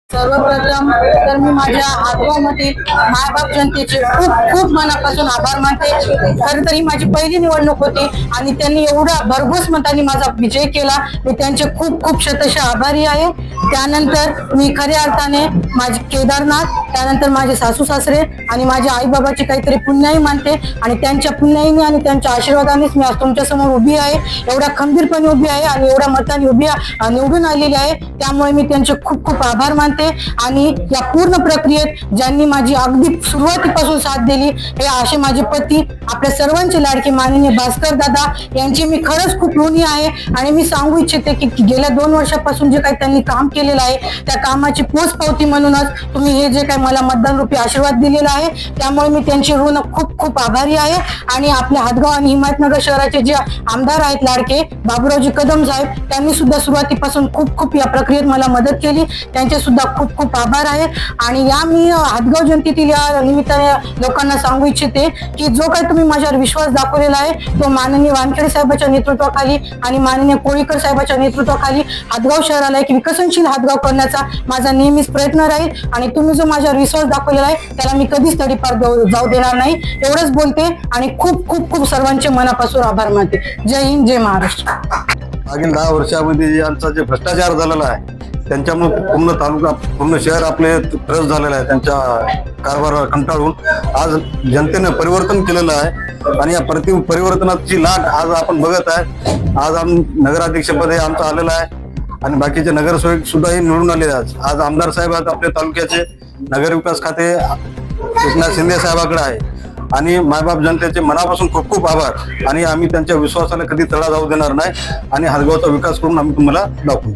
सर्वप्रथम तर मी माझ्या हातगावमधील मायबाप जनतेचे खूप खूप मनापासून आभार मानते. खरं तरी माझी पहिली निवडणूक होती आणि त्यांनी एवढा भरघोस मतांनी माझा विजय केला. मी त्यांचे खूप खूप शतशः आभारी आहे. त्यानंतर मी खऱ्या अर्थाने माझे केदारनाथ, त्यानंतर माझे सासू सासरे आणि माझ्या आई बाबाची काहीतरी पुण्याई मानते आणि त्यांच्या पुण्याईने आणि त्यांच्या आशीर्वादानेच मी आज तुमच्या समोर उभी आहे. एवढ्या खंबीरपणे उभी आहे आणि एवढ्या मतांनी निवडून आलेली आहे. त्यामुळे मी त्यांचे खूप खूप आभार मानते. आणि या पूर्ण प्रक्रियेत ज्यांनी माझी अगदी सुरुवातीपासून साथ दिली हे असे माझे पती, आपल्या सर्वांचे लाडके माननीय भास्कर दादा यांची मी खरंच खूप ऋणी आहे. आणि मी सांगू इच्छिते की गेल्या 2 वर्षापासून जे काही त्यांनी काम केलेलं आहे त्या कामाची पोचपावती म्हणूनच तुम्ही हे जे काही मला मतदान रूपी आशीर्वाद दिलेला आहे, त्यामुळे मी त्यांचे ऋण खूप खूप आभारी आहे. आणि आपल्या हातगाव आणि हिमायतनगर शहराचे जे आमदार आहेत लाडके बाबूरावजी कदम साहेब, त्यांनी सुद्धा सुरुवातीपासून खूप खूप या प्रक्रियेत मला मदत केली. त्यांचे सुद्धा खूप खूप आभार आहे. आणि या मी हातगाव जनतेतील या निमित्ताने लोकांना सांगू इच्छिते की जो काही तुम्ही माझ्यावर विश्वास दाखवलेला आहे तो माननीय वानखेडे साहेबांच्या नेतृत्वाखाली आणि माननीय कोळीकर साहेबांच्या नेतृत्वाखाली हातगाव शहराला एक विकसनशील हातगाव करण्याचा माझा नेहमीच प्रयत्न राहील. आणि तुम्ही जो माझ्यावर विश्वास दाखवलेला आहे त्याला मी कधीच तडीपार जाऊ देणार नाही. एवढंच बोलते आणि खूप खूप खूप सर्वांचे मनापासून आभार मानते. जय हिंद, जय महाराष्ट्र. मागील 10 वर्षामध्ये यांचा जे भ्रष्टाचार झालेला आहे त्यांच्यामुळे पूर्ण तालुका, पूर्ण शहर आपले त्रस्त झालेलं आहे. त्यांच्या कारभारावर कंटाळून आज जनतेने परिवर्तन केलेलं आहे आणि या परिवर्तनाची लाट आज आपण बघत आहे. आज नगराध्यक्षपदे आमचं आलेलं आहे आणि बाकीचे नगरसेवक सुद्धा हे निवडून आले. आज आमदार साहेब आहेत आपल्या तालुक्याचे. नगरविकास खाते एकनाथ शिंदे साहेबाकडे आहे. आणि मायबाप जनतेचे मनापासून खूप खूप आभार. आणि आम्ही त्यांच्या विश्वासाला कधी तडा जाऊ देणार नाही आणि हातगावचा विकास करून आम्ही तुम्हाला दाखवू.